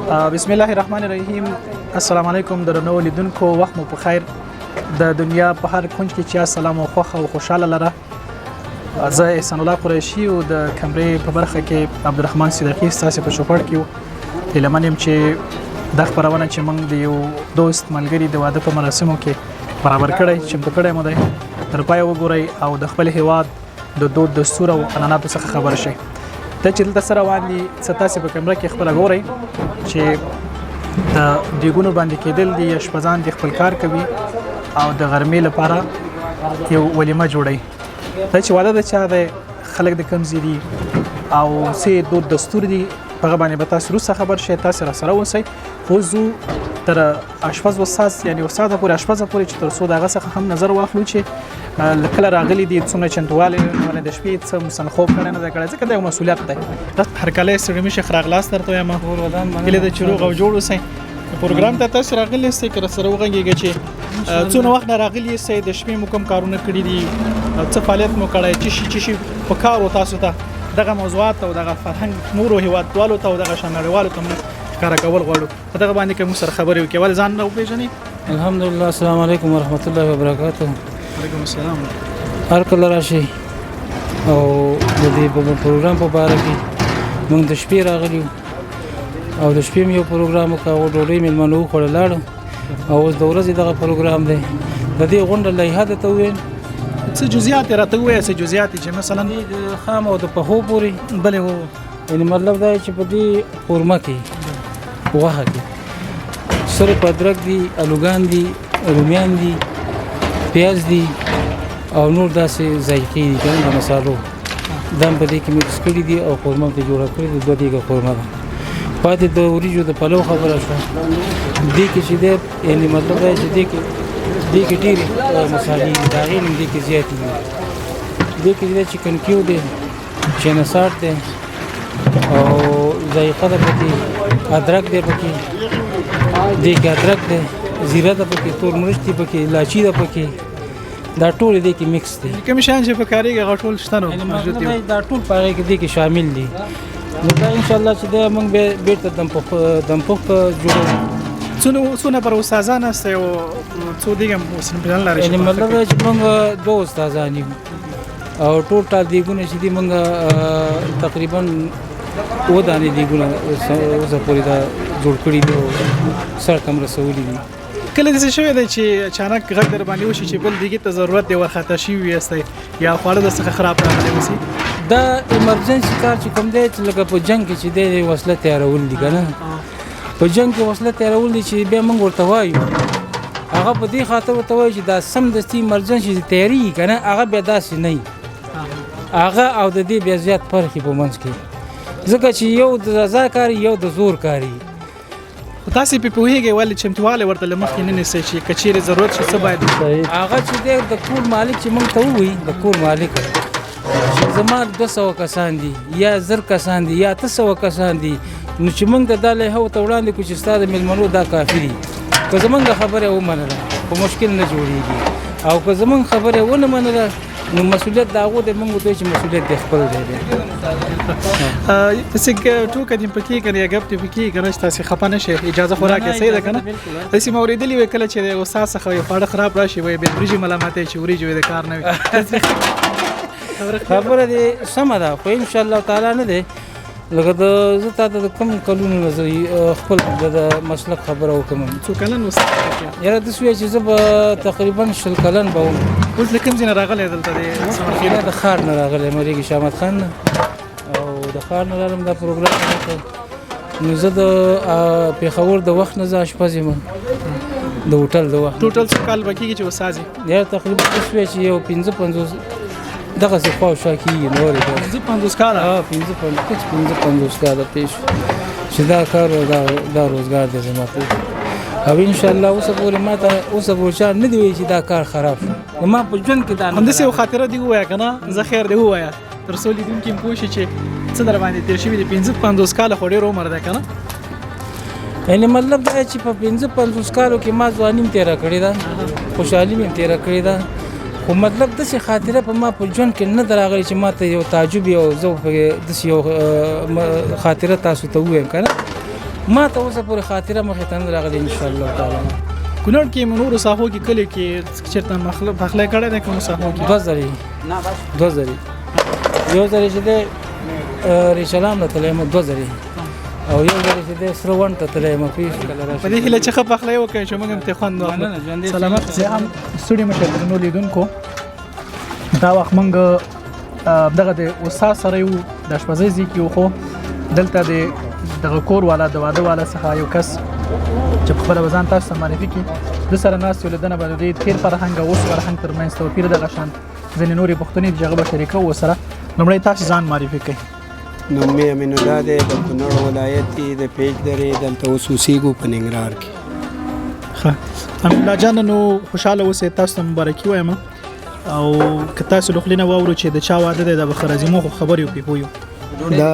بسم الله الرحمن الرحیم. السلام علیکم درنو لیدونکو، وخت مو په خیر. د دنیا په هر کونج کې چې سلام او خوښه او خوشاله لره. زه احسان الله قریشي او د کمرې په برخه کې عبدالرحمن صدیقی ستاسو په چوپړ کې هیلمنیم چې د خبرونه چې موږ د یو دوست ملګری د واده په مراسمو کې برابر کړی چې په کړی مو دی تر پای وګورئ او د خپل هیواد د دود دستور او قانوناتو څخه خبر شئ. ته چې دلته سره روان دي ستاسو په کمره کې خپل غوري چې د دیګونو باندې کېدل دي اشپزان د خپل کار کوي او د غرمې لپاره یو ولیمه جوړي. ته چې واده د چا د خلک د کمزې دي او سه دود دستور دي په باندې به تاسو روسه خبر شئ. تاسو را سره اوسئ. خو زه تر اشپز وساس یعنی وساده پورې اشپزه پورې چې تر څو دغه څخه هم نظر واخلو چې لکه راغلي دي څومره چنتواله ونه د شپې څه مسنخوب کړي نه دا کړي ځکه د مسولیت دی. هر کله سړی مشه خراغلاس درته یم ور ودان کله د چروغ او جوړو سي پروګرام ته تاسو راغلي سي کر سره وغنګيږي چې څونه وخت نه راغلي سي د شپې مو کوم کارونه کړی دي څه فعالیت مو کړی چې شي په کار او تاسو ته دغه موضوعات او دغه فرهنګ نور او هیوادوالو ته او دغه شنړوالو ته کار کول غواړو. په دغه باندې کوم سره خبرې وکړي ول ځان نو پیژني. الحمدلله. السلام علیکم ورحمت الله وبرکاته. وعلیکم السلام. هر کله راشي او د دې په پروګرام په اړه کې موږ د شپې راغلیو او د شپې یو پروګرام وکړو ډوډۍ ملمنو خوړلاړو او د ورځې دغه پروګرام دی د دې غونډه لایحه ته وین څه جزئیات راته وایي څه جزئیات چې مثلا د خام او د پهو پوری بلې وو یعنی مطلب دا چې په دې قورمه کې واه کې سره پدرک دي الوګان دي رومیان دي پیاز دي او نور داسې ذایقې دي کنه د مصالحو دم په دې کې مکس کړي دي او قورمه ته جوړه کړې دي. دوه دیګه قورمه ده. پاتې د وریجو د پلو خبره شو دې کې چې دې یعنی مطلب دا چې دې کې ډېرې مصالحې دا غیر دې کې زیاتې دي. دې کې د چکن کیو دي چنا ساټ دي او ذایقه ده پکې ادرک دی پکې دې کې ادرک دی زیره ده پکې تور مرچ دی پکې الایچي ده پکې دا ټول دې کې مکس دي. کوم شان چې په کاریږي غټول شته نو موجود دي دا ټول پاره کې دې کې شامل دي. نو دا ان شاء الله چې دا موږ به بیرته دم پخ جوړو څونه پر استادان است او څو دیګم مسلمان پلان لري. یعنی مطلب چې موږ دوه استادان یو او ټوټال دیګونه چې دی موږ تقریبا و دانې دیګونه اوسه پوری دا جوړ کړی دي سره کم رسولي دي. کله دې شوی دی چې اچانک غږ در باندې وشي چې بل دیګه ته ضرورت دی ورخته شي ويستي یا خواړه د څخه خراب راغلي وسی دا ایمرجنسي کار چې کوم دی چې لکه په جنگ کې چې دی وسله تیارول دي کنه په جنگ کې وسله تیارول دي چې بیا موږ ورته وایو هغه په دې خاطر ورته وایي چې دا سم دستي ایمرجنسي تیاری کنه هغه بیا داسې نه هغه او د دې بیا زیات فرق په منځ کې ځکه چې یو د رضا کاری یو د زور کاری. تاسو په پوهیږئ ولې چمتواله ورته لمخې نه نسئ چې کچېره ضرورت شي څه باید هغه چې د کور مالک چې موږ ته وایي د کور مالک چې زما 200 کسان دي یا 1000 کسان دي یا 300 کسان دي نو چې موږ د دالې هو ته وړاندې کو چې ستاسو ملمنو دا کافي دي. که زمونږ خبره ومنله په مشکل نه جوړیږي او که زمونږ خبره ونه منله نو مسؤلیت داغو د موږ ته چې مسؤلیت د خپل دی. تاسو ټوکې دې پکې کړی غب دې پکې کړی تاسو خپه نشئ اجازه خوراکه صحیح ده کنه. تاسو موریدلی وکړه چې استاد څخه یو خاطر خراب راشي وي به ورجی ملامتای چې ورجی د کار نه وي خبره دې سم ده خو ان شاء الله تعالی نه ده لکه د زتا د کوم کلونو نه خپل د مسلک خبره وکم څو کلن وسته یاره د سوي چې زه تقریبا 10 کلن به اوس لکه څنګه راغلی دلته د سمرخیله د خار نه راغلی مریږي شامت خان او د خار نه لرم دا پروګرام نو زه د پیښور د وخت نه ز اشپزم د هوټل د وخت ټوټل څو کال بکیږي چې وسازي یا تقریبا سوي چې یو 55 دغه څه خو شاکی نور دي 50 کال 55 کال پیش چې دا کار دا روزګار دی زما ته او ان شاء الله اوس پورې ماته اوس پورې نه دی چې دا کار خراب شو ما په ژوند کې دا هم څه خاطره دی وایا کنه زه خیر دی وایا تر څو لیدم کې پوښی چې څه در باندې تیر شوی دی 55 کال خو ډیر عمر ده کنه یعنی مطلب دا چې په 55 کالو کې ما ځوانیم تیر کړی دا خوشحالي مې تیر کړی دا خو مطلب د څه خاطره په ما په ژوند کې نه دراغلی چې ما ته یو تعجب او زه په د یو خاطره تاسو ته وایم کنه ما ته اوسه پورې خاطره مخې ته نه راغلې ان شاء الله تعالی. کونړ کې نور ساحو کې کلی کې چیرته پخلی کړی دی کوم ساحو کې؟ 2000 یو ځل چې دی ریشلام ته تللی یم 2000 او یو ځل چې دی سره ون ته تللی یم په دې هیله چې ښه پخلی وکړئ چې موږ هم ترې خوند واخلو. سلامت. زه هم ستړي مشه درنو لیدونکو دا وخت موږ دغه د استاد سره یو د اشپزۍ ځای کې خو دلته د دغه کور والا د واده والا څخه یو کس چې په خپله به ځان تاسو ته معرفي کړي د سره ناست یو لیدنه به د دې تېر فرهنګ او اوس فرهنګ تر منځ توپیر دغه شان ځینې نورې پوښتنې دي چې هغه به شریکوو ورسره. لومړی تاسو ځان معرفي کړئ. نوم مې امین الله دی د کونړ ولایت کې د پیج درې دلته اوس اوسېږو په ننګرهار کې. ښه امین الله جان نو خوشحاله اوسئ تاسو ته مبارکي وایم او که تاسو له خولې نه واورو چې د چا واده دی د بخر عظیمو خو خبر یو پوه یو. دا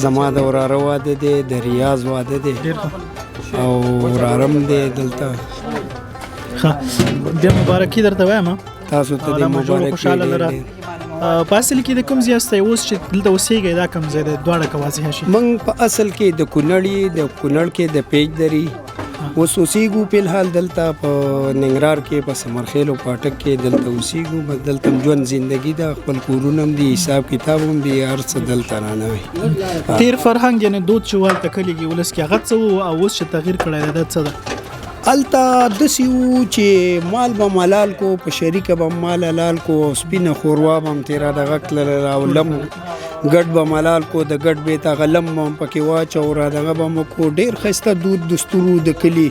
زما د وراره واده دی د ریاض واده دی او ورارم دی دلته. ښه بیا مبارکي درته وایم تاسو ته د مبارکي دی. په اصل کې د کوم ځای یاستئ اوس چې دلته اوسېږئ دا کوم ځای دی دواړه که واضحه شي؟ موږ په اصل کې د کونړ کې د پیج درې اوس اوسېږو فلحال دلته په ننګرهار کې په سمرخیل او پاټک کې دلته اوسېږو. بس دلته ژوند زندگی ده خپل کورونه هم دي حساب کتاب هم دي هر څه دلته رانه وي. تیر فرهنګ یعنې دود چې هلته کلي کې ولس کې هغه څه و او اوس چې تغییر کړی دی دا څه ده؟ هلته داسې وو چې مال به ملال کو په شریکه به مال حلال کو او سپینه ښوروا به هم تېره دغه کړله او لم ګډ به ملال کو د ګډ بیت هغه لم به هم پکې واچو را دغه به مو کو. ډېر ښایسته دود دستور د کلي.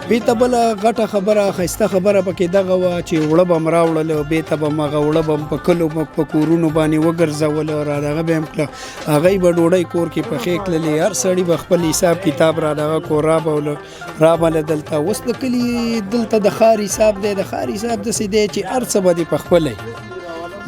بیته بله غټه خبره ښایسته خبره پکې دغه وه چې اوړه به م راوړله بیته به م هغه اوړه به م په کلو په کورونو باندې وګرځوله را دغه به م کړه هغوی به ډوډۍ کور کې پخې کړلې هر سړي به خپل حساب کتاب را دغه کو رابله دلته. اوس د کلي دلته د ښار حساب دی د ښار حساب داسې دی چې هر څه به دې پخپله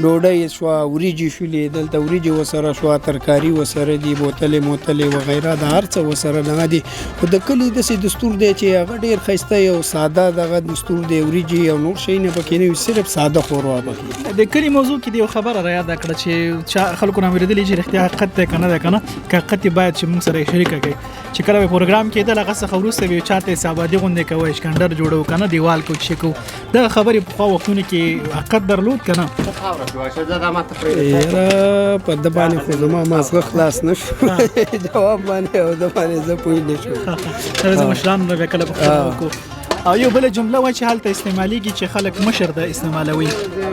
ډوډۍ شوه وریجې شولې دلته وریجې ورسره شوه ترکاري ورسره دي بوتلې موتلې وغیره د هر څه ورسره دغه دي. خو د کلي داسې دستور دی چې هغه ډېر ښایسته یو ساده دغه دستور دی وریجې او نور شی نه پکې نه وي صرف ساده ښوروا پکې. د کلي موضوع کې د یو خبره را یاده کړه چې چا خلکو نه اورېدلي چې رښتیا حقیقت دی که نه دی که نه که حقیقت یې باید چې موږ سره یې شریکه کړئ چې کله به پروګرام کېدل هغه څخه وروسته به چا ته حسابادي غوندې کوئ اشکنډر جوړو که نه دیوال کو چې کوو دغه خبرې پخوا وختونو کې حقیقت درلود که نه؟ یاره په ده باندې خو زما مازغه خلاص نه شو جواب باندې او ده باندې زه پوه نه شوم. زه مشرانو نه بیا کله پوښتنه وکړو. او یو بله جمله وایي چې هلته استعمالیږي چې خلک مشر ده استعمالوي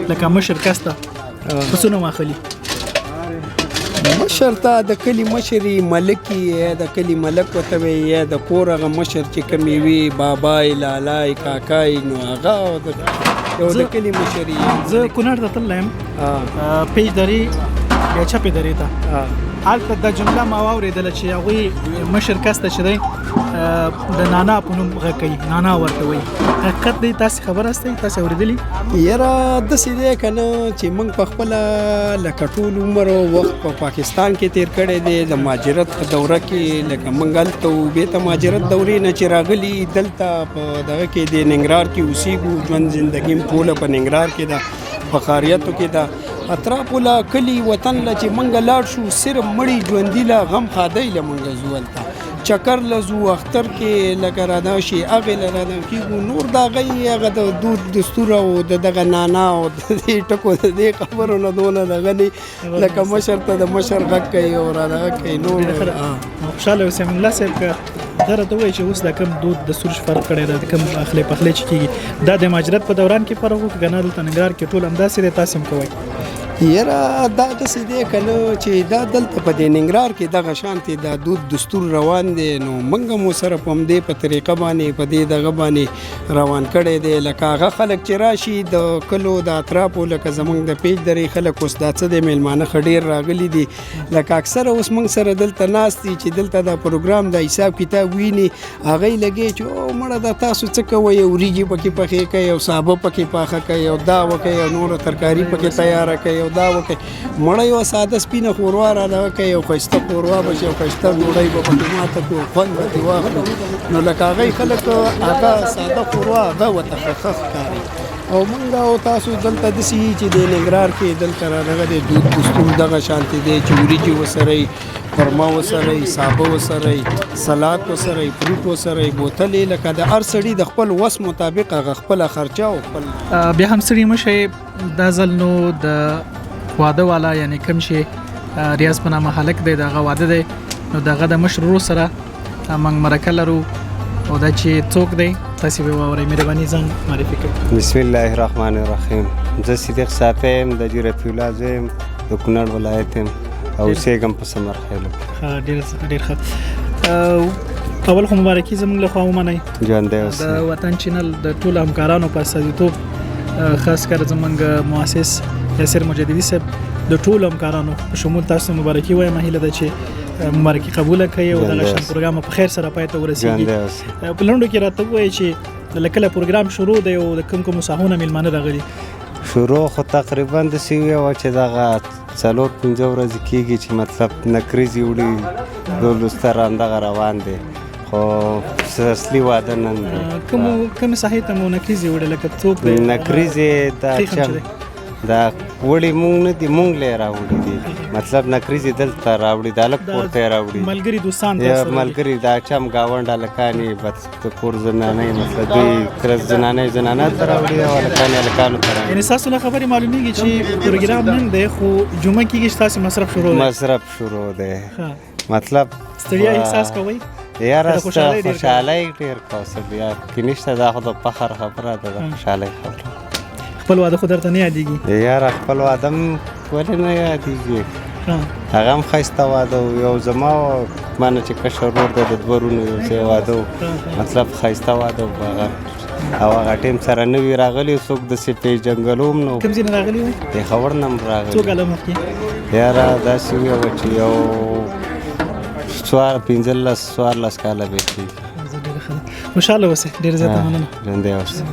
لکه مشر کس ته په څه نوم اخلي؟ مشر ته د کلي مشر ملک یا د کلي ملک ورته وایي یا د کور هغه مشر چې کوم وي بابای لالای کاکای نو هغه یو د کلي مشر زه کونړ ته تللی یم پیج درې یا چپې درې ته هلته دا جمله ما واورېدله چې هغوی مشر کس ته چې دی د نانا په نوم غږ کوي نانا ورته وایي حقیقت دی تاسې خبر هستئ تاسې اورېدلي؟ یاره داسې دی که نه چې موږ په خپله لکه ټول عمر او وخت په پاکستان کې تېر کړی دی د مهاجرت په دوره کې لکه موږ هلته وو بېرته مهاجرت دورې نه چې راغلي دلته په دغه کې د ننګرهار کې اوسېږو ژوند زندګي م ټوله په ننګرهار کې ده په ښاریتو کې ده اطرافو له کلي وطن له چې موږ لاړ شو صرف مړي ژوندي له غم ښادۍ له موږ ځو هلته چکر له ځو اختر کې لکه راده شي هغې له راده کېږو نور د هغې هغه د دود دستور او د دغه نانا او د دې ټکو د دې خبرو نه دونه دغه نه لکه مشر ته د مشر غږ کوي او را دغه کوي نور خوشحاله اوسئ امین الله صاحب که دا راته ووایي چې اوس دا کوم دود دستور فرق کړی دی د کوم اخلی پخلی چې کېږي دا د مهاجرت په دوران کې فرق وکړو که نه دلته ننګرهار کې ټول همداسې دی تاسې هم کوئ؟ یاره دا داسې دی که نه چې دا دلته په دې ننګرهار کې دغه شانتې دا دود دستور روان دی نو موږ هم ورسره په همدې په طریقه باندې په دې دغه باندې روان کړی دی لکه هغه خلک چې راشي د کلو د اطرافو لکه زموږ د پیج درې خلک اوس دا څه دی میلمانه ښه ډېر راغلي دي لکه اکثره اوس موږ سره دلته ناست دي چې دلته دا پروګرام د حساب کتاب ویني هغوی لګي چې او مړه دا تاسو څه کوئ وریجې پکې پخې کوئ او سابه پکې پاخه کوئ او دا وکئ او نوره ترکاري پکې تیاره کوئ دا وکړي مړه یو ساده سپینه ښوروا را دغه کوي یو ښایسته ښوروا به شي او ښایسته ډوډۍ به پکې ماته کړو خوند به ترې واخلو نو لکه هغوی خلک هغه ساده ښوروا هغه ورته ښه ښکاري او موږ او تاسو دلته داسې یي چې د ننګرهار کې دلته را دغه د دود دستور دغه شانتې دی چې وریجې ورسره خرما وسره سابه وسره سلاد وسره فروټ وسره بوتلې لکه د هر سړي د خپل وس مطابق هغه خپل خرچه او خپل بیا هم سړي مشه دا ځل نو د واده والا یعنی کوم شي ریاض په نامه هلک دی دغه واده دی نو دغه د مشرو سره موږ مرکه لرو او دا چې څوک دی تاسو به واورئ مهرباني ځان معرفي کړئ. بسم الله الرحمن الرحیم. زه صدیق صافی یم د رفیع الله زوی یم د کونړ ولایت یم او اوسېږم په سمرخیلو. ډېر ښه. اول خو مبارکي زموږ له خوا ومنئ ژوندی اوسئ. د وطن چینل د ټولو همکارانو په استازیتوب خاص کر زموږ مؤسس یاسر مجددي صاحب د ټولو همکارانو په شمول تاسو مبارکي وایم. هیله ده چې مبارکي قبول کړئ او دغه شان پروګرام په خیر سره پای ته ورسیږي. په لنډو کې راته ووایئ چې لکه پروګرام شروع دی او د کوم ساحونه میلمانه راغلي؟ شروع خو تقریبا داسې ویوه چې دغه 4-5 ورځې کېږي چې مطلب نکریزې وړي دولستر همدغه روان دی خو اصلي واده نن دی. کوم ساحې ته مو نکریزې وړي لکه څوک دی؟ نکریزې دا وړي مونږ نه دي مونږ له راوړي دي مطلب نکریزې دلته راوړي د هلک کور ته یې راوړي ملګري دوستان ملګري دا چم ګاونډ هلکانې بس د کور زنانې مطلب دوی کرس زنانې ته راوړي او هلکانې هلکانو ته راوړي. یعنې ستاسو له خبرې معلومیږي چې پروګرام نن دی خو جمعه کېږي چې تاسو مصرف شروع دی مطلب ستړیا احساس کوئ؟ یاره خوشحالۍ ډېر کوسل یا کې نشته دا خو د فخر خبره ده د خوشحالۍ خبره. خپل واده خو درته نه یادېږي؟ یاره خپل واده م ولې نه یادېږي هغه هم ښایسته واده و یو زما ما نه چې کشر ورور دی د 2 ورونو یو ځای واده و مطلب ښایسته واده و هغه او هغه ټیم سره نوي راغلي څوک داسې پیژنګلو هم نه کوم ځای نه راغلي وئ؟ پېښور نه هم راغلي. څو کاله مخکې؟ یاره داسې ویوه چې یو 15-14 کاله به کېږي. خوشحاله اوسئ. ډېر زیاته مننه. ژوندی اوسئ.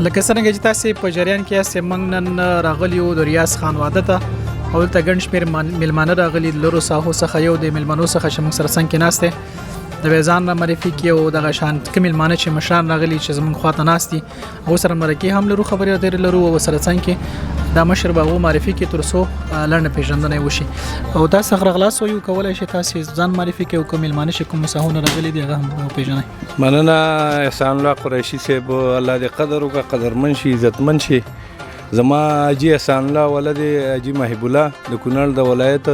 لکه څنګه چې تاسو په جریان کې یاست موږ نن راغلی یو د ریاض خان واده ته او دلته ګڼ شمېر میلمانه راغلي د لرو ساحو څخه یو د میلمنو څخه چې موږ سره څنګ کې ناست دی د به ځان معرفي کړي او دغه شان کوم میلمانه چې مشران راغلي چې زموږ خواته ناست دي هغو سره مرکې هم لرو خبرې اترې لرو او سره څنګ کې دا مشر به هغو معرفي کړي تر څو لنډه پیژندنه وشي او تاسو څخه غلاس یو کولی شئ تاسې ځان معرفي کړئ او کوم میلمانه چې کوم ساحونه راغلي دي هغه هم وپېژنئ. مننه احسان الله قریشي صاحب الله دې قدر وکړه قدرمن شي عزتمن شي. زما حاجي احسان الله ولد حاجي محب الله د کونړ د ولایت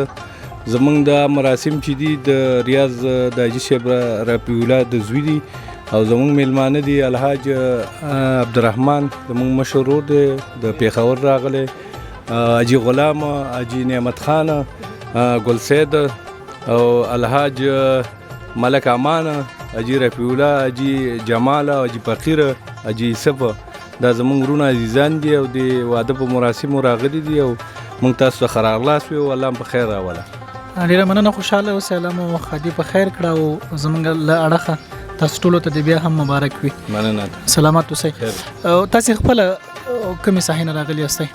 زمونږ د مراسم چې دي د ریاض د حاجي صاحب رفیع الله د زوی دي او زمونږ میلمانه دي الحاج عبدالرحمن زمونږ مشهور ورور دی د پېښور راغلی حاجي غلام حاجي نعمت خان ګل سید او الحاج ملک امان حاجي رفیع الله حاجي جمال حاجي فقیر حاجي یوسف دا زمونږ ورونه عزیزان دي او د واده په مراسمو راغلي دي او موږ تاسو ته ښه راغلاست ویو الله هم په خیر راوله. ډېره مننه خوشحاله اوسئ الله مو خادي په خیر کړه او زموږ له اړخه تاسو ټولو ته د بیا هم مبارک وي. مننه. سلامت اوسئ. تاسې خپله کومې ساحې نه راغلي یاستئ؟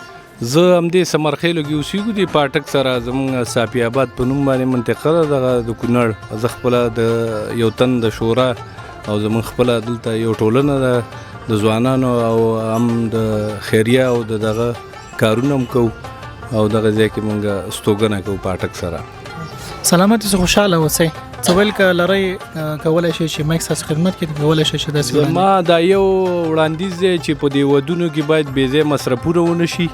زه همدې سمرخیلو کې اوسېږو دې پاټک سره زموږ صافي آباد په نوم باندې منطقه ده دغه د کونړ. زه خپله د یو تن د شورا او زموږ خپله دلته یو ټولنه ده د ځوانانو او هم د خیریه او دغه کارونه هم کوو او دغه ځای کې مونږ استوګنه کوو پاټک سره. سلامت اوسئ خوشحاله اوسئ. څه ویل که لرئ کولی شئ چې مایک ستاسو خدمت کې کولی شئ چې داسې زما دا یو وړاندیز دی چې په دې ودونو کې باید بې ځایه مصرفونه ونه شي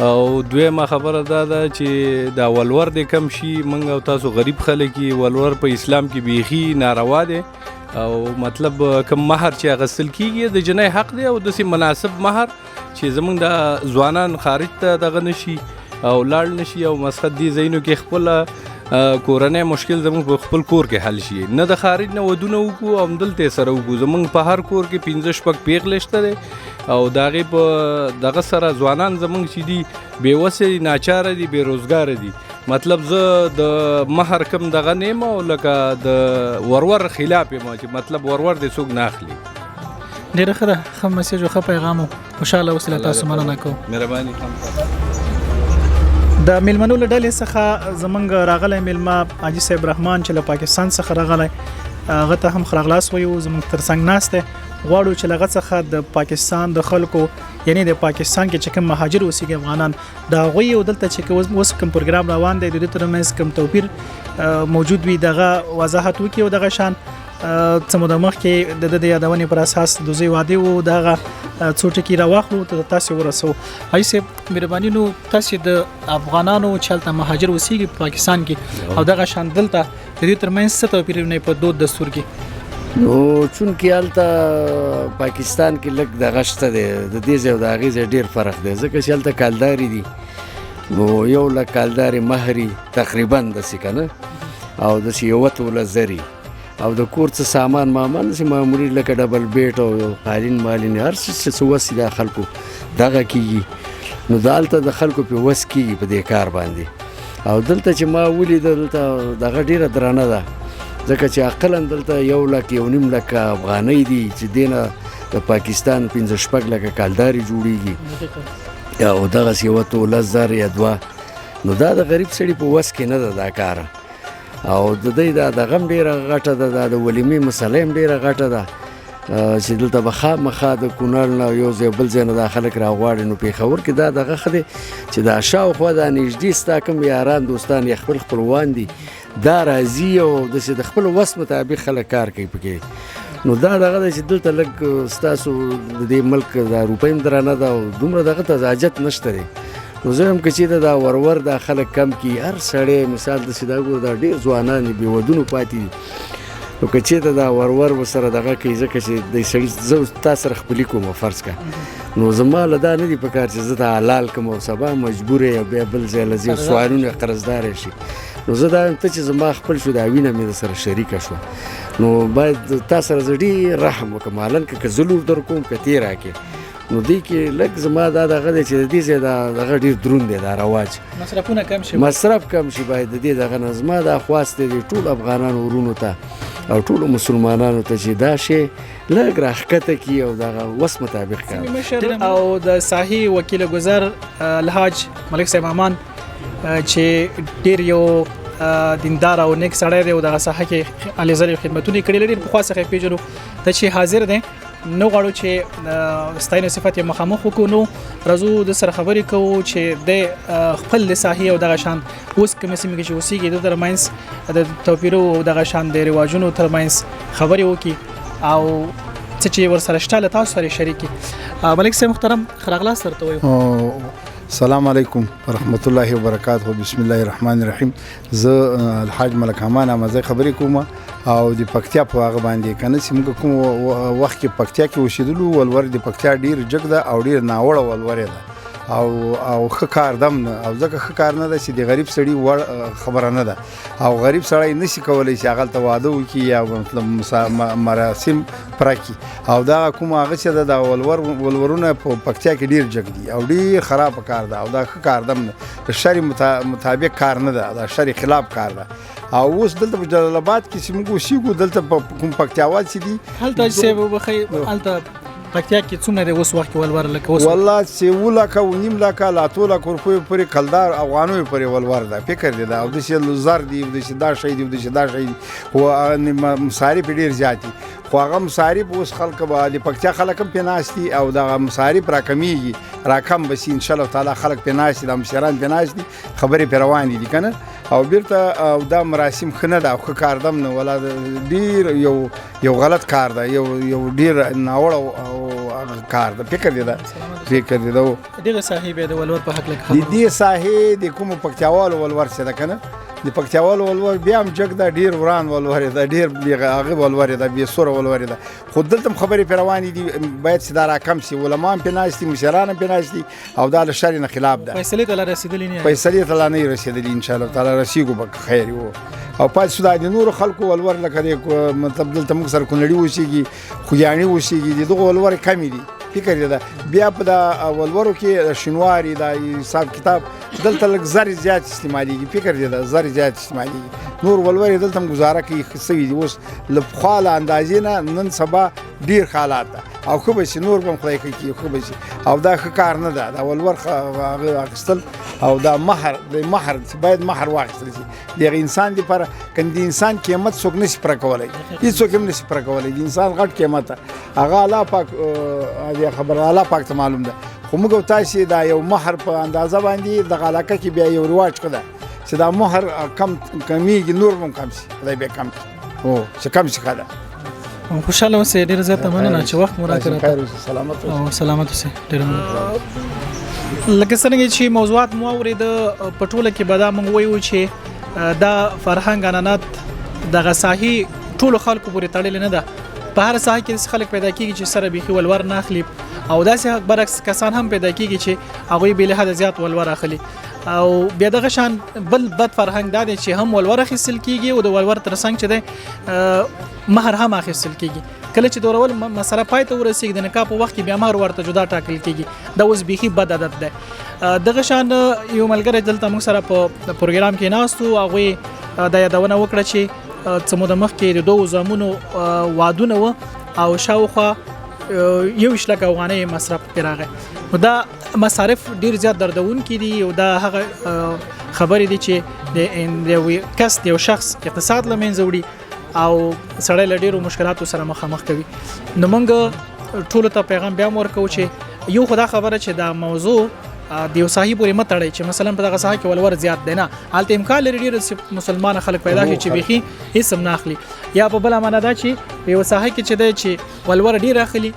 او دویمه خبره دا ده چې دا ولور دې کم شي. موږ او تاسو غریب خلک یې ولور په اسلام کې بیخي ناروا دی او مطلب کوم مہر چې اغوستل کیږي د جنۍ حق دی او داسې مناسب مہر چې زموږ د ځوانان خارج ته دغه نشي او لاړ نشي او مسخت دي ځایونو کې خپل کورنۍ مشکل زموږ په خپل کور کې حل شي نه د خارج نه ودونه وکړو او همدلته سره وکړو زموږ په هر کور کې 15 پیغلې شته دی او د هغې په دغه سره ځوانان زموږ چې دي بېوسه دي ناچاره دي بېروزګاره دي مطلب زه د مهر کم دغه نه یم او لکه د ورور خلاف یم چې مطلب ورور دې څوک نه اخلي ډېره ښه ده ښه میسیج او ښه پیغام و خوشحاله اوسئ له تاسو مننه کوم مهرباني د میلمنو له ډلې څخه زمونږ راغلی میلمه حاجي صاحب رحمان چې له پاکستان څخه راغلی هغه ته هم ښه راغلاست وایو زموږ تر څنګ ناست دی غواړو چې له هغه څخه د پاکستان د خلکو یعنی د پاکستان کې چې کوم مهاجر اوسېږي افغانان د هغوی او دلته چې اوس کوم پروګرام روان دی د دې ترمنځ کوم توپیر موجود وي دغه وضاحت وکړي او دغه شان څه موده مخکې د یادونې پر اساس د زوی واده و دغه څو ټکي راواخلو ته تاسو ورسو حاجي صاحب مهرباني نو تاسو د افغانانو چې هلته مهاجر اوسېږي په پاکستان کې او دغه شان دلته د دې ترمنځ څه توپیرونه په دود دستور کې نو چونکې هلته پاکستان کې لږ دغه شته دی د دې ځای او د هغې ځای ډېر فرق دی ځکه چې هلته کالداري دي نو 1 لک کالدارې مهري تقریبا داسې که نه او داسې 1 زري او د کور څه سامان مامان داسې معمولي لکه ډبل بیټ او قالین مالین هر څه وس دا خلکو دغه کېږي نو د هلته د خلکو پې وس کېږي په دې کار باندې او دلته چې ما ولیده دلته دغه ډېره درانه ده ځکه چې اقلا دلته 1 لک 1.5 لک افغانۍ دي چې دې نه د پاکستان 15 لکه کالداري جوړېږي او دغسې 1 یا 2 نو دا د غریب سړي په وس کې نه ده دا کار او د دې دا دغه هم ډېره غټه ده د ولیمې مسله هم ډېره غټه ده چې دلته به خامخا د کونړ نه یو ځای بل ځای نه دا خلک راغواړي نو پېښور کې دا دغه ښه دی چې دا شاوخوا دا نږدې ستا کوم یاران دوستان یا خپلوان دي دا راځي او داسې د خپل وس مطابق خلک کار کوي پکې نو دا دغه دی چې دلته لږ ستاسو د دې ملک دا روپۍ هم درانه ده او دومره دغه ته حاجت نشته دی نو زه هم که چېرته دا ورور دا خلک کم کړي هر سړی مثال داسې دا ګوره دا ډېر ځوانان دي بېودونو پاتې دي نو که چېرته دا ورور ورسره دغه کوي ځکه چې د سړي زه تا سره خپلي کوم فرض کړه نو زما له دا نه دي په کار چې زه دا حلال کړم او سبا مجبور یا بیا بل ځای له ځي سوالونه قرضداره شي نو زه دا یم ته چې زما خپل شو دا وینه مې در سره شریکه شوه نو باید تا سره زه ډېر رحم وکړم حالن که زه لور در کوم که تی راکړې نو دې کې لږ زما دا دغه دی چې د دې ځای دغه ډېر دروند دی دا رواج مصرفونه کم شي مصرف کم شي باید د دې دغه نه زما دا خواست دی ټول افغانانو ورونو ته او ټولو مسلمانانو ته چې دا شی لږ راښکته کړي او دغه وس مطابق کار او د ساحي وکیل ګذر الحاج ملک صاحب امان چې ډېر یو دیندار او نیک سړی دی او دغه ساحه کې علیزر خدمتونه کړي لري په خاصه کې پیژنو ته چې حاضر دی نو غواړو چې ستاینه صفت یې مخامخ وکړو نو راځو د سره خبرې کوو چې د خپل د ساحې او دغه شان اوس کومې سیمې کې چې اوسېږي د ترمنځ د توپیرو او دغه شان د رواجونو ترمنځ خبرې وکړي او څه چې ورسره شته له تاسو سره شریک کړي ملک صاحب محترم ښه راغلاست درته وایو السلام علیکم ورحمت الله وبرکاته بسم الله الرحمن الرحیم زه الحاج ملک امان امازه خبرې کوم او د پکتیا په هغه باندې کنه چې موږ کوم وخت کې پکتیا کې اوسېدلو ولور د پکتیا ډیر جګ ده او ډیر ناوړه ولور ده او ښه کار دم نه او ځکه ښه کار نه ده چې د غریب سړي خبره نه ده او غریب سړی نشي کولی چې هغلته واده وکړي یا مطلب مراسم پوره کړي او دا کوم هغه چې ده دا ولورونه په پکتیا کې ډېر جګ دي او ډېر خراب کار ده او دا ښه کار دم نه د شرع مطابق کار نه ده دا شرع خلاف کار ده او اوس دلته په جلال آباد کې چې موږ اوسېږو دلته کوم پکتیاوال چې دي هلته صاحب وبخښئ هلته پکتیا کې څومره دی اوس وخت کې ولور لکه اوس والله چې 7 لکه او 9 لکه لا 2 لکه روپیو پورې کلدار افغانو پورې ولور ده فکر دی دا او داسې زر دي داسې دا شی دي داسې دا شی دي خو مصارف ډېر زیات دي خو هغه مصارف اوس خلک به د پکتیا خلک هم پرې ناست دي او دغه مصارف راکمیږي راکم به شي انشاءالله تعالی خلک پرې ناست دي د مشران پرې ناست دي خبرې پرې روانې دي که نه او بیرته او دا مراسم ښه نه ده او ښه کار دم نه ولا ډېر یو غلط کار ده یو ډېر ناوړه کار ده فکر دی دا فکر دی دا دغه ساحې به د ولور په حق لکه د دې ساحې د کومو پکتیاوالو ولور چې ده که نه د پکتیاوالو ولور بیا هم جګ ده ډېر وران ولور ده ډېر هغه ولور ده بې سوره ولور ده خو دلته هم خبرې پرې روانې دي باید چې دا راکم شي علما هم پرې ناست دي مشران هم پرې ناست دي او دا له شر نه خلاف ده فیصلې ته لا رسېدلي نه یې؟ فیصلې ته لا نه یې رسېدلي انشاءالله تعالی رسېږو به خیر وو او پاتې شو دا د نورو خلکو ولور لکه د مطلب دلته موږ سره کونړي اوسېږي خوږیاڼي اوسېږي د دغو ولورې کمې دي فکر یې ده بیا په دا ولورو کې شینواري دا حساب کتاب دلته لږ زر زیات استعمالیږي فکر یې ده زر زیات استعمالیږي نور ولورې دلته هم ګزاره کوي ښه سوي دي اوس له پخوا له اندازې نه نن سبا ډېر ښه حالات ده او ښه به شي نور به هم خدای ښه کړي ښه به شي او دا ښه کار نه ده دا ولور اخیستل او دا مهر باید مهر واخیستل شي د هغه انسان دپاره که د انسان قیمت څوک نشي پوره کولی هېڅوک هم نشي پوره کولی د انسان غټ قیمت ده هغه الله پاک خبره الله پاک ته معلوم ده خو موږ او تاسې دا یو مهر په اندازه باندې دغه علاقه کې بیا یو رواج ښه ده چې دا مهر کمیږي نور به هم کم شي خدای به کم کړي هو چې کم شي ښه ده خوشاله اوسئ ډېره زیاته مننه چې وخت مو راکړی سلامت او سلامت اوسئ ډېره مننه لکه څرنګه چې موضوعات مو اورېده په ټوله کې به دا موږ وایو چې دا فرهنګ عنعنات دغه ساحې ټولو خلکو پورې تړلې نه ده په هر ساحه کې خلک پیدا کېږي چې سره بیخي ولور نه اخلي او داسې برعکس کسان هم پیدا کېږي چې هغوی بې له حده زیات ولور اخلي او بیا دغه شان بل بد فرهنګ دا دی چې هم ولور اخیستل کېږي او د ولور تر څنګ چې دی مهر هم اخیستل کېږي کله چې د ورول مسله پای ته ورسېږي د نکاح په وخت کې بیا مهر ورته جدا ټاکل کېږي دا اوس بیخي بد عادت دی دغه شان یو ملګری دلته موږ سره په پروګرام کې ناست و هغوی دا یادونه وکړه چې څه موده مخکې د دوو زامنو وادونه وه او شاوخوا 21 لک افغانۍ مصرف پرې راغی نو دا مصارف ډیر زیات دردونکي دي او دا هغه خبرې دي چې د یو کس د یو شخص اقتصاد له منځه وړي او سړی له ډیرو مشکلاتو سره مخامخ کوي نو موږ ټولو ته پیغام بیا ورکوو چې یو خدا خبره چې دا موضوع د یو صاحب پورې متړی چې مثلا په دغه ساحه کې ولور زیات دی نه هلته امکان لري ډېر مسلمان خلک پیدا شي چې بیخي هېڅ هم نه اخلي یا په بله معنا دا چې په یو ساحه کې چې دی چې ولور ډېر اخلي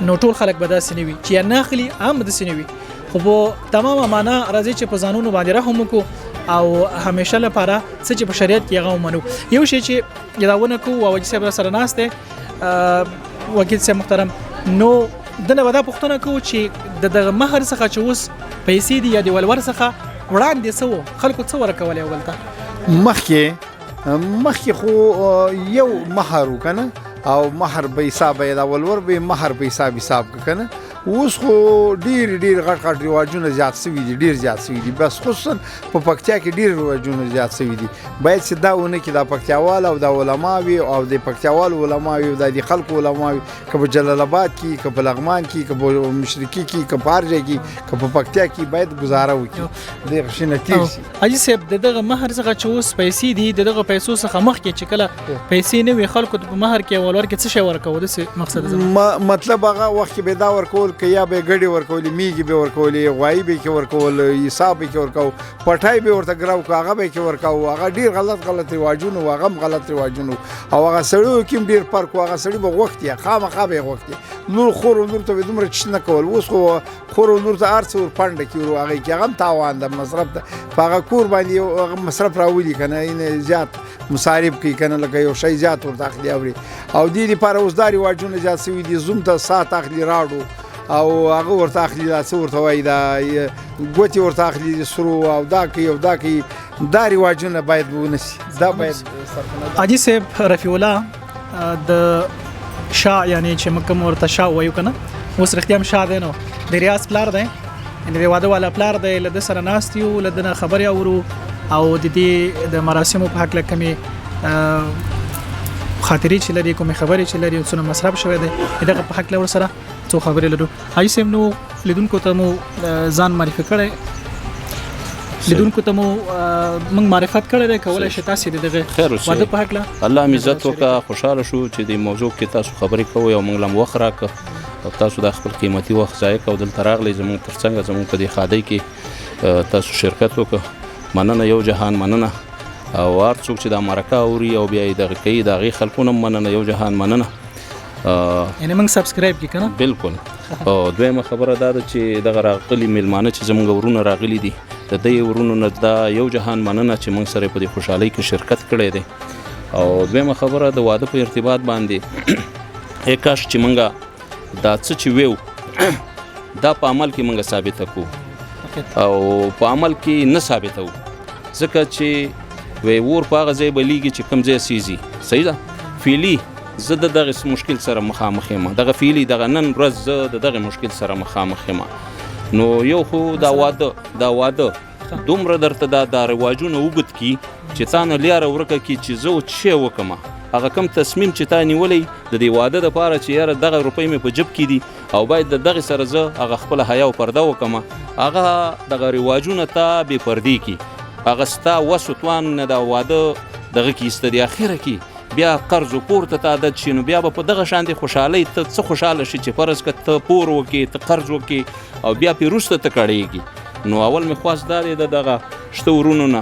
نو ټول خلک به داسې نه وي چې نه اخلي هم داسې نه وي خو په تمامه معنا راځي چې په ځانونو باندې رحم وکړو او همیشه لپاره څه چې په شریعت کې هغه ومنو یو شی چې یادونه کوو او چې سره ناست دی وکیل صاحب محترم نو دنه ودا پښتنه کوو چې د مهر څخه چې اوس پیسې دي یا د ولور څخه وړاندې سو خلکو څه ورکولې ولته مخکې خو یو مهر وکنه او مهر به حساب دا ولور به مهر به حساب کنه اوس خو ډیر غټ رواجونه زیات شوي دي ډیر زیات شوي دي بس خصوصا په پکتیا کې ډیر رواجونه زیات شوي دي باید چې دا ونه کې دا پکتیاوال او دا علماوي او د پکتیاوال علماوي او د خلکو علماوي که په جلال آباد کې که په لغمان کې که په مشرقي کې که په هرځای کې که په پکتیا کې باید گزاره وکړي دغه شنه تیر شي حاجي صاحب دغه مهر څخه چې اوس پیسې دي دغه پیسو څخه مخکې چې کله پیسې نه وي خلکو په مهر کې ولور کې څه شی ورکوي د مقصد مطلب هغه وخت کې به دا ورکول که یا به ګډي ورکولې میږي به ورکولې غوایي به کې ورکول حساب به کې ورکاو پټای به ورته ګراو هغه به کې ورکاو هغه ډیر غلط رواجونه هغه غلط رواجونه او هغه سړیو کې ډیر فرق هغه سړی به وخت یې خامخا به وخت نور خور نور ته دومره چ نه کول اوس خو خور نور ته ارڅ ور پاند کې ورو هغه کې هغه تاوان د مصرف هغه کور باندې مصرف راولي کنه ان زیات مصارف کې کنه لکه یو شی زیات ورته اخلي او دې لپاره اوس دا رواجونه زیات سوي دي زوم ته سات اخلي راړو او هغه ورته اخلي دا څه ورته وایي دا ګوتې ورته اخلي سرو او دا کوي دا رواجونه باید ونشي دا باید حاجي صاحب رفیع الله د شاه یعنی چې مکه ورته شاه وایو کنه اوس رښتیا هم شاه دی نو د ریاض پلار دی ان د واده والا پلار دی له د سره ناست یو له دنه خبرې اورو او د دې د مراسمو په حق لکمې خاطرې چې لري کومې خبرې چې لري څونه مصرف شوی دی دغه په حق لور سره څو خبرې لرو حاجي صاحب نو لیدونکو ته مو ځان معرفي کړی لیدونکو ته مو موږ معرفت کړی دی کولای شي تاسو دغه واده په حق الله عزت وکړه خوشاله شو چې د موضوع کې تاسو خبرې کوئ او موږ لم وخت راکړه او تاسو د خپل قیمتي وخت ضایع کوئ دلته راغلی زموږ ترڅنګ زموږ په دې خادۍ کې تاسو شرکت وکړه مننه یو جهان مننه او هر څوک چې د مرکه اوري او بیا دغه کوي دغه خلکونه مننه یو جهان مننه یعنی موږ سبسکرایب کی کنه بالکل او دویمه خبره دا ده چې دغه راغلي میلمانه چې زموږ ورونه راغلي دي د دې ورونو نه دا یو جهان مننه چې موږ سره په دې خوشحالۍ کې شرکت کړی دی. او دویمه خبره د واده په ارتباط باندې کاش چې موږ دا څه چې ویو دا په عمل کې موږ ثابته کړو او په عمل کې نه ثابتو، ځکه چې وی ور په هغه ځای بلیږي چې کوم ځای سیزي. صحیح ده؟ فعلي زه د دغه مشکل سره مخامخ یم، دغه فعلي دغه نن ورځ زه د دغه مشکل سره مخامخ یم. نو یو خو دا واده دومره درته دا رواجونه اوږد کی چې تا نه لیاره ورکه کی چې زه څه وکړم. هغه کم تصمیم چې تا نیولی د دې واده دپاره چې یاره دغه روپۍ مې په جب کې دي او باید د دغې سره زه هغه خپله حیا او پرده وکړم، هغه دغه رواجونه تا بې پردې کی، هغه ستا وس و توان نه دا واده دغه کې ایسته دی. اخره کې بیا قرض و پور ته عادت شي، نو بیا به په دغه شانتې خوشحالۍ ته څه خوشحاله شي چې فرض که ته پور وکړې، ته قرض وکړې او بیا پې وروسته ته کړېږي. نو اول مې خواست دا دی د دغه شته ورونو نه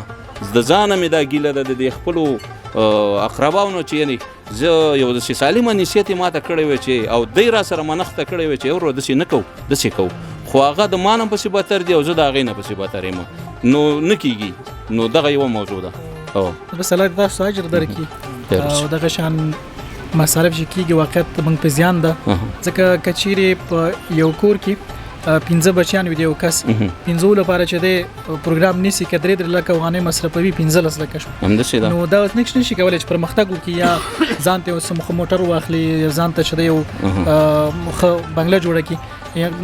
د ځانه مې دا ګیله ده د دې خپلو اقرباونو چې یعنی زه یو داسې سالمه نصیحت یې ماته کړی وی چې او دی را سره منښته کړی وی چې ورو داسې نه کوو داسې کوو، خو هغه د ما نه پسې بتر دی او زه د هغې نه پسې بتر یم، نو نه کېږي. نو دغه یوه موضوع ده. بس الله دې تاسو اجر درکړي او دغه شان مصارف چې کېږي واقعیت موږ په زیان ده، ځکه که چیرې په یو کور کې 15 بچیان وي د یو کس 15 لپاره چې د پروګرام نیسي که 3 لکه افغانۍ مصرفوي 15 لکه شو، نو دا اوس نشي کولی چې پرمختګ وکړي یا ځان ته اوس موټر واخلي، ځان ته چې د یو بنګله جوړه کړي.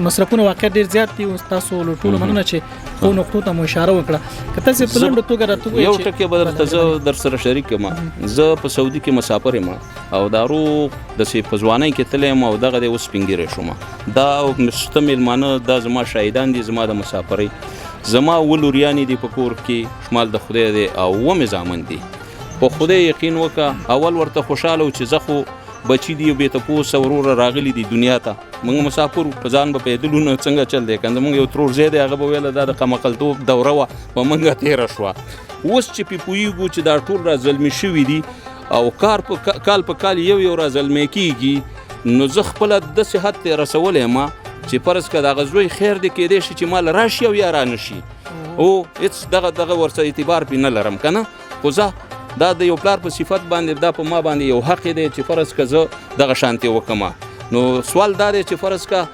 مصرفونه واقع ډیر زیات دي. تاسو له ټولو مننه چې خو نقطو ته مو اشاره وکړه. که تاسو په لنډه توګه راته یو ټکی به درته زه در سره شریک یم. زه په سعودي کې مسافر یم او دارو داسې په ځوانۍ کې تللی یم او دغه دی اوس سپین ږیری شوم. دا شته میلمانه دا زما شاهدان دي زما د مسافرۍ. زما اووه لوریانې دي په کور کې، شمال د خدای دی، او اووه مې زامن دي. په خدای یقین وکړه اول ورته خوشحاله و چې زه خو بچی دی بې تپوسه وروره راغلی دی دنیا ته، موږ مسافر په ځان به پیدلونه څنګه چل دی کنه. موږ یو ترور ځای دی هغه به ویله دا د قمقلتوب دوره وه په موږ تېره شوه. اوس چې پې پوهېږو چې دا ټول را زلمي شوي دي او کال په کال یو را زلمی کېږي، نو زه خپله داسې حد ته رسولی یم چې فرض که د هغه زوی خیر دی کېدی شي چې مال راشي او یا رانشي، او هېڅ دغه ورسره اعتبار پې نه لرم که نه. خو زه دا د یو پلار په صفت باندې دا په ما باندې یو حق دی چې فرض که زه دغه شانتې وکړم. نو سوال دا دی چې فرض که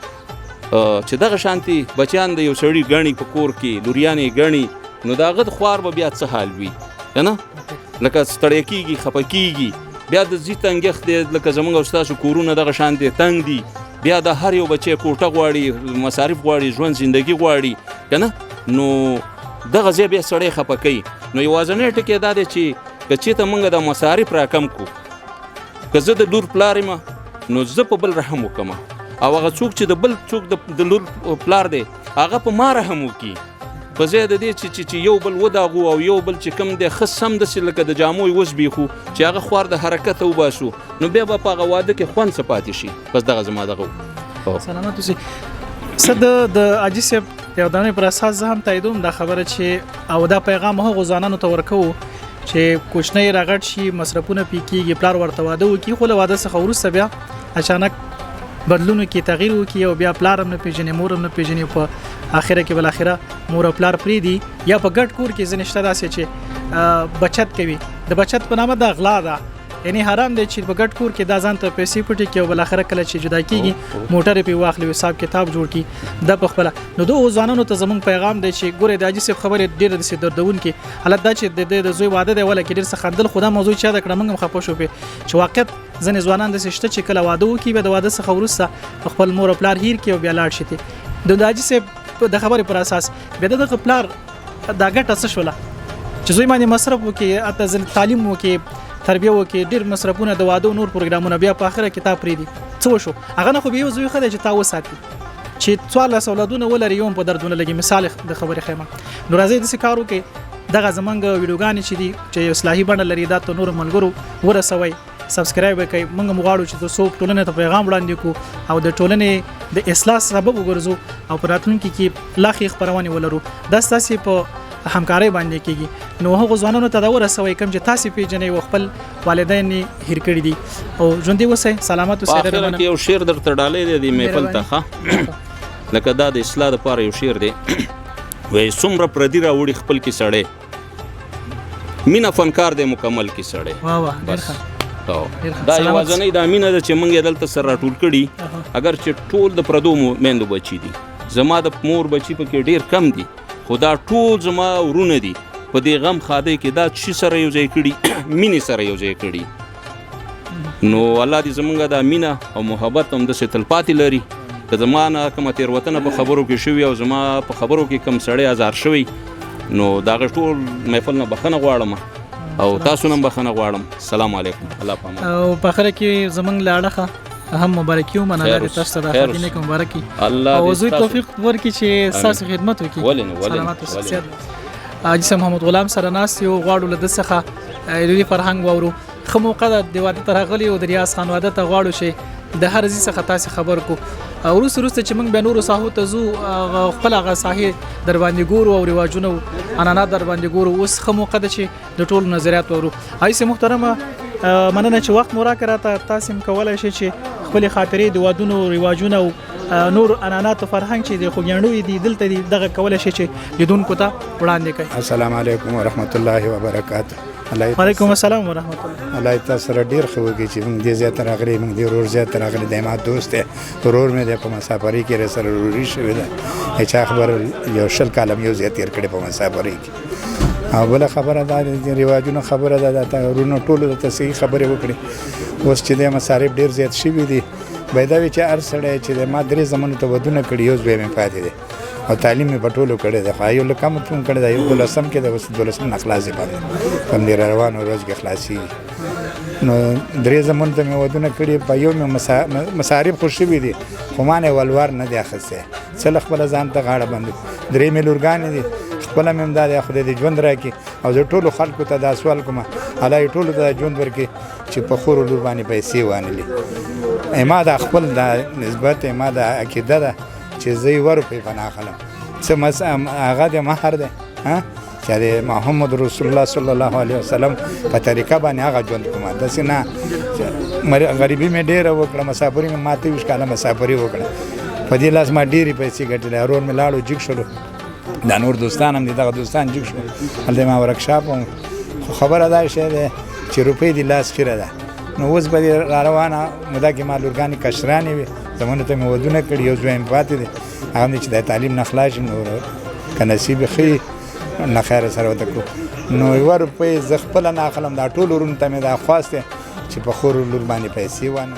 چې دغه شانتې بچیان د یو سړي ګڼي په کور کې، لوریانې ګڼي، نو د هغه د خوار به بیا څه حال وي که نه؟ لکه ستړی کېږي، خفه کېږي، بیا د ځي تنګښت دی لکه زموږ او ستاسو کورونه دغه شانتې تنګ دي، بیا د هر یو بچی کوټه غواړي، مصارف غواړي، ژوند زندگی غواړي که نه؟ نو دغه ځای بیا سړی خفه کوي. نو یوازینی ټکی دا دی چې که چېرته موږ د مصارف را کم کړو، که زه د لور پلار یم نو زه په بل رحم وکړم، او هغه څوک چې د بل څوک د لور پلار دی هغه په ما رحم وکړي، په ځای د دې چې یو بل وداغو او یو بل چې کوم دی ښه سم داسې لکه د جامو یې وزبېښو چې هغه خوار د حرکته وباسو، نو بیا به په هغه واده کې خوند څه پاتې شي. بس دغه زما دغه سلامت اوسئ. څه د حاجي صاحب یو دانې پر اساس زه هم تاییدوم دا خبره چې او دا پیغام هغو ځوانانو ته ورکوو چې کوچنی راغټ شي، مصرفونه پې کېږي، پلار ورته واده وکړي، خو له واده څخه وروسته بیا اچانک بدلونو کې تغییر وکړي او بیا پلار هم نه پېژني، مور هم نه پېژني، په آخره کې بالاخره مور او پلار پرېږدي، یا په ګډ کور کې ځینې شته داسې چې بچت کوي. د بچت په نامه د غلا ده، یعنی حرام دی چې په ګډ کور کې دا ځان ته پیسې پټې کړي او بالاخره کله چې جدا کېږي موټر یې پرې واخلي، حساب کتاب جوړ کړي دا په خپله. نو دغو ځوانانو ته زموږ پیغام دی چې ګورئ د حاجي صاحب خبرې ډېرې داسې دردونکې حالت دا چې د زوی واده دی وله کې ډېر څه خندل، خو دا موضوع چې یاده کړه موږ هم خفه شو پې چې واقعیت ځینې ځوانان داسې شته چې کله واده وکړي بیا د واده څخه وروسته خپل مور او پلار هیر کړي او بیا لاړ شي. د حاجي صاحب د خبرې پر اساس بیا دغه پلار دا ګټه څه شوله چې زوی باندې مصرف وکړي، اته ځل تعلیم وکړي، تربیه وکړي، ډېر مصرفونه د واده نور پروګرامونه، بیا په آخره کې تا پرېږدي، څه وشو؟ هغه نه خو بیا یو زوی ښه دی چې تا وساتي چې 14 اولادونه ولري، یو هم په دردونه لګي. مثال د خبرې ښیم. نو راځئ داسې کار وکړئ، دغه زمونږ ویډیوګانې چې دي چې اصلاحي بڼه لري دا ته نورو ملګرو ورسوئ، سبسکرایب وکړئ. موږ هم غواړو چې تاسو ټولنې ته پیغام وړاندې کړو او د ټولنې د اصلاح سبب وګرځو او په راتلونکي کې لا ښې خپرونې ولرو. دا ستاسې په همکارۍ باندې کېږي. نو هغو ځوانانو ته دا ورسوئ کوم چې تاسې پېژنئ او خپل والدین یې هیر کړي دي، او ژوندي اوسئ، سلامت اوسئ. په آخره کې یو شعر درته ډالی دی د محفل ته، لکه دا د اصلاح دپاره یو شعر دی وای څومره پردي راوړي خپل کې سړی مینه فنکار دی مکمل کې سړی واه واه ډېر بس ښه. دا یوازنۍ دا مینه ده چې موږ یې دلته سره راټول کړي اگر چې ټول د پردو میندو بچي دي زما د مور بچي پکې ډېر کم دي خو دا ټول زما ورونه دي په دې غم خادۍ کې دا شي سره یو ځای کړي مینې سره یو ځای کړي نو الله دې زمونږ دا مینه او محبت همداسې تلپاتې لري که زما نه کومه تېروتنه په خبرو کې شوي او زما په خبرو کې کم سړی ازار شوی نو د هغه ټول محفل نه بخښنه غواړم او تاسو نه بخښنه غواړم. السلام علیکم. الله پامان. او په اخر کې زمونږ له اړخه هم مبارکي ومنه الله دې تاسو ته د خدای نیک مبارکي او زوی توفیق ورکړي چې تاسو خدمت وکړي. سلامات اوسئ. حاجي محمد غلام سره ناست یو غواړو له ده څخه لوی فرهنګ واورو. ښه موقع ده د واده ته راغلي او د ریاض خان واده ته غواړو چې د هر ځای څخه تاسې خبر کو وروسته چې موږ بیا نورو ساحو ته ځو خپل هغه ساحې در باندې ګورو او رواجونه او عنعنات در باندې ګورو. اوس ښه موقع ده چې د ټولو نظریات واورو. حاجي محترمه مننه چې وخت مو راکړه راته تاسې هم کولی شئ چې خپلې خاطرې د وادونو رواجونه او نور عنعنات او فرهنګ چې د خوږیاڼو دي دلته دي دغه کولی شئ چې لیدونکو ته وړاندې کړئ. السلام علیکم ورحمت الله وبرکاته. وعلیکم السلام ورحمت الله. الله تاسو سره ډیر ښه وکړي چې موږ دې ځای ته راغلي موږ دې ورور ځای ته راغلي د ما دوست دی ورور مې دی په مسافرۍ کې رسره وروري شوې ده چا خبره یو 20 کاله یو ځای تېر کړی په مسافرۍ کې او بله خبره دا د رواجونو خبره ده د ورونو ټولو ته صحیح خبرې وکړي. اوس چې د مصارف ډیر زیات شوي دي باید دا وي چې هر سړی چې ما 3 زمانو ته ودونه کړي یو ځای مې پاتې دی او تعلیم مې په ټولو کړی دی خو یو لکه متون کړی دی یو 12 کې د 12 نه خلاصې پاتې هم دې روانو ورځ کې خلاصي نو 3 زمانو ته مې ودونه کړي په یو مې مصارف خو شوي دي خو ما نه ولور نه دی اخیستی څه خپله ځان ته غاړه بندو 3 مې لورګانې دي خپله مې هم دا دی خدای دې ژوند راکړي او زه ټولو خلکو ته دا سوال کوم الله یې ټولو ته ژوند ورکړي چې په خورو لور باندې پیسې وانلي ما دا خپل دا نسبت ما دا عقیده ده چې زه یې ورپې پناه خلم څه هغه د مهر دی چې د محمد رسول الله صلی الله علیه وسلم په طریقه باندې هغه ژوند کوم داسې نه غریبي مې ډېره وکړه مسافري مې ما 23 کاله مسافري وکړه په دې لاس ما ډېرې پیسې ګټلې ورور مې لاړو جګ شولو دا نور دوستان هم دي دغه دوستان جګ شو هلته ما ورکشاپ هم خو خبره دا شی دی چې روپۍ دې لاس خیره ده نو اوس به دې را روانه موده کې ما لورګانې کشرانې وي زمونو ته مې ودونه کړي یو ځای مې پاتې دی هغه هم چې د تعلیم نه خلاص شم نو که نصیب ښه نه خیره سره ورته کړو نو یوه روپۍ زه خپله نه اخلم دا ټول ورونو ته مې دا خواست دی چې په خور لور باندې پیسې وانه